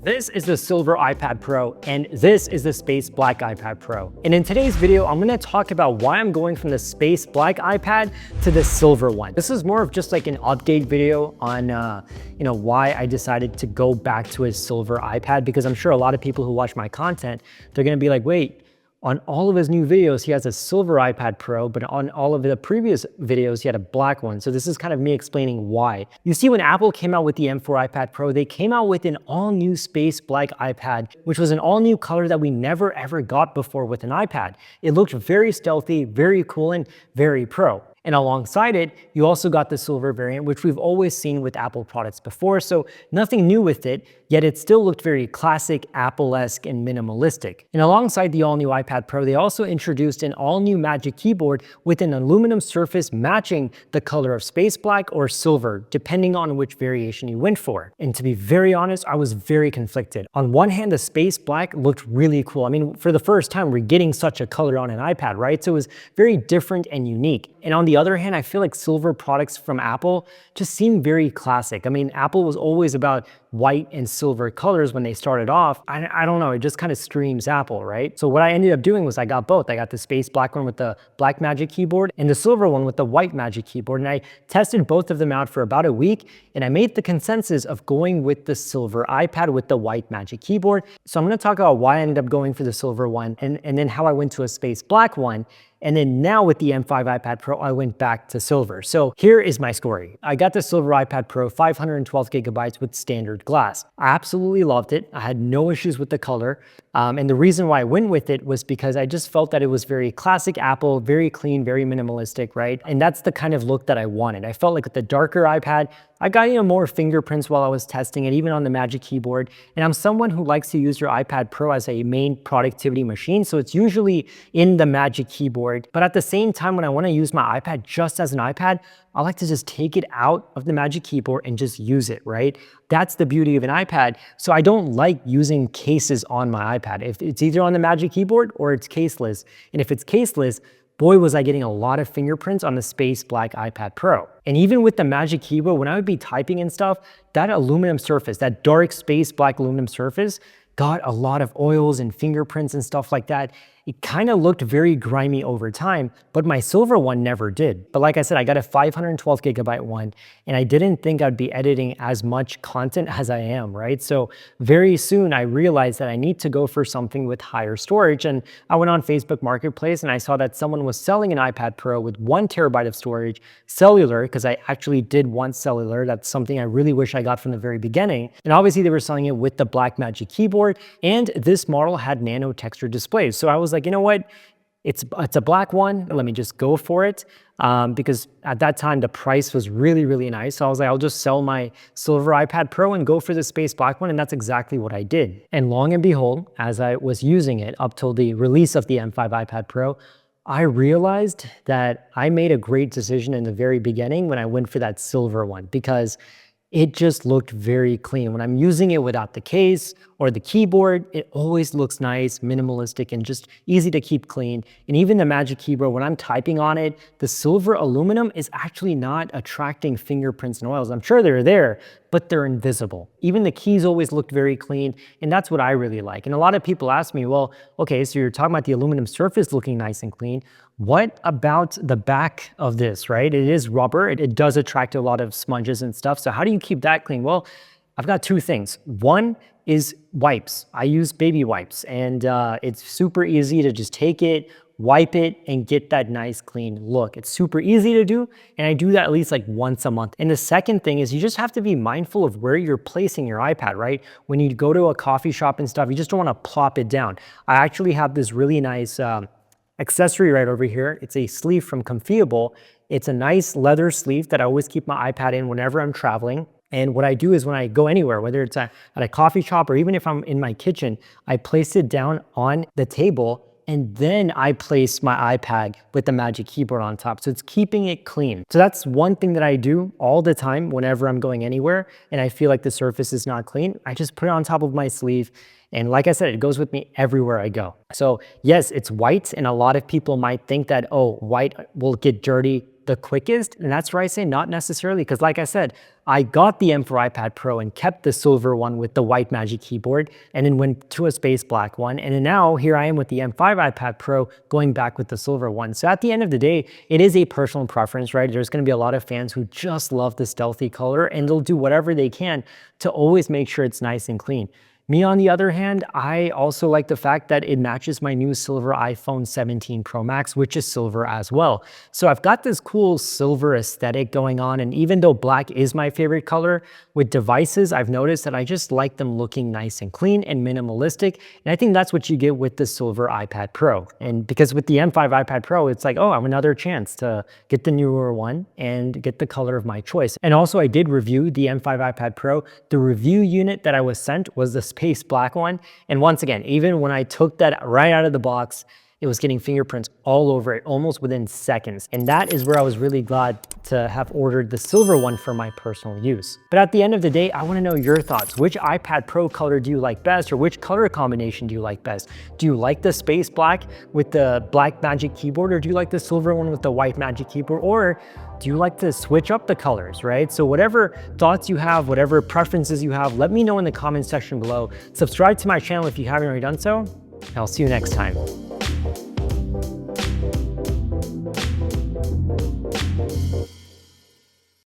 This is the silver iPad Pro, and this is the space black iPad Pro. And in today's video, I'm gonna talk about why I'm going from the space black iPad to the silver one. This is more of just like an update video on why I decided to go back to a silver iPad, because I'm sure a lot of people who watch my content, they're gonna be like, wait, on all of his new videos, he has a silver iPad Pro, but on all of the previous videos, he had a black one. So this is kind of me explaining why. You see, when Apple came out with the M4 iPad Pro, they came out with an all-new space black iPad, which was an all-new color that we never ever got before with an iPad. It looked very stealthy, very cool, and very pro. And alongside it, you also got the silver variant, which we've always seen with Apple products before, so nothing new with it, yet it still looked very classic, Apple-esque, and minimalistic. And alongside the all-new iPad Pro, they also introduced an all-new Magic Keyboard with an aluminum surface matching the color of space black or silver, depending on which variation you went for. And to be very honest, I was very conflicted. On one hand, the space black looked really cool. I mean, for the first time, we're getting such a color on an iPad, right? So it was very different and unique. And on the other hand, I feel like silver products from Apple just seem very classic. I mean, Apple was always about white and silver colors when they started off. I don't know, it just kind of screams Apple, right? So what I ended up doing was I got both. I got the space black one with the black Magic Keyboard and the silver one with the white Magic Keyboard. And I tested both of them out for about a week, and I made the consensus of going with the silver iPad with the white Magic Keyboard. So I'm gonna talk about why I ended up going for the silver one and then how I went to a space black one. And then now with the M5 iPad Pro, I went back to silver. So here is my story. I got the silver iPad Pro, 512 gigabytes with standard glass. I absolutely loved it. I had no issues with the color. And the reason why I went with it was because I just felt that it was very classic Apple, very clean, very minimalistic, right? And that's the kind of look that I wanted. I felt like with the darker iPad, I got more fingerprints while I was testing it, even on the Magic Keyboard. And I'm someone who likes to use your iPad Pro as a main productivity machine, so it's usually in the Magic Keyboard. But at the same time, when I want to use my iPad just as an iPad, I like to just take it out of the Magic Keyboard and just use it, right? That's the beauty of an iPad. So I don't like using cases on my iPad. If it's either on the Magic Keyboard or it's caseless. And if it's caseless, boy, was I getting a lot of fingerprints on the space black iPad Pro. And even with the Magic Keyboard, when I would be typing and stuff, that aluminum surface, that dark space black aluminum surface, got a lot of oils and fingerprints and stuff like that. It kind of looked very grimy over time, but my silver one never did. But like I said, I got a 512 gigabyte one, and I didn't think I'd be editing as much content as I am, right? So very soon I realized that I need to go for something with higher storage. And I went on Facebook Marketplace and I saw that someone was selling an iPad Pro with 1 terabyte of storage, cellular, because I actually did want cellular. That's something I really wish I got from the very beginning. And obviously they were selling it with the black Magic Keyboard, and this model had nano texture displays. So I was like, you know what? It's a black one. Let me just go for it. Because at that time, the price was really, really nice. So I was like, I'll just sell my silver iPad Pro and go for the space black one. And that's exactly what I did. And long and behold, as I was using it up till the release of the M5 iPad Pro, I realized that I made a great decision in the very beginning when I went for that silver one, because it just looked very clean. When I'm using it without the case or the keyboard, it always looks nice, minimalistic, and just easy to keep clean. And even the Magic Keyboard, when I'm typing on it, the silver aluminum is actually not attracting fingerprints and oils. I'm sure they're there, but they're invisible. Even the keys always looked very clean, and that's what I really like. And a lot of people ask me, well, okay, so you're talking about the aluminum surface looking nice and clean. What about the back of this, right? It is rubber. It does attract a lot of smudges and stuff. So how do you keep that clean? Well, I've got two things. One is wipes. I use baby wipes, and it's super easy to just take it, wipe it, and get that nice clean look. It's super easy to do, and I do that at least like once a month. And the second thing is you just have to be mindful of where you're placing your iPad, right? When you go to a coffee shop and stuff, you just don't want to plop it down. I actually have this really nice accessory right over here. It's a sleeve from Comfiable. It's a nice leather sleeve that I always keep my iPad in whenever I'm traveling. And what I do is when I go anywhere, whether it's at a coffee shop or even if I'm in my kitchen, I place it down on the table, and then I place my iPad with the Magic Keyboard on top. So it's keeping it clean. So that's one thing that I do all the time whenever I'm going anywhere and I feel like the surface is not clean. I just put it on top of my sleeve. And like I said, it goes with me everywhere I go. So yes, it's white, and a lot of people might think that, oh, white will get dirty the quickest? And that's where I say not necessarily, because like I said, I got the M for iPad Pro and kept the silver one with the white Magic Keyboard, and then went to a space black one. And then now here I am with the M5 iPad Pro going back with the silver one. So at the end of the day, it is a personal preference, right? There's going to be a lot of fans who just love the stealthy color, and they'll do whatever they can to always make sure it's nice and clean. Me, on the other hand, I also like the fact that it matches my new silver iPhone 17 Pro Max, which is silver as well. So I've got this cool silver aesthetic going on, and even though black is my favorite color, with devices, I've noticed that I just like them looking nice and clean and minimalistic, and I think that's what you get with the silver iPad Pro. And because with the M5 iPad Pro, it's like, oh, I have another chance to get the newer one and get the color of my choice. And also, I did review the M5 iPad Pro. The review unit that I was sent was the space black one. And once again, even when I took that right out of the box, it was getting fingerprints all over it almost within seconds. And that is where I was really glad to have ordered the silver one for my personal use. But at the end of the day, I want to know your thoughts. Which iPad Pro color do you like best, or which color combination do you like best? Do you like the space black with the black Magic Keyboard, or do you like the silver one with the white Magic Keyboard, or do you like to switch up the colors, right? So whatever thoughts you have, whatever preferences you have, let me know in the comment section below. Subscribe to my channel if you haven't already done so. I'll see you next time.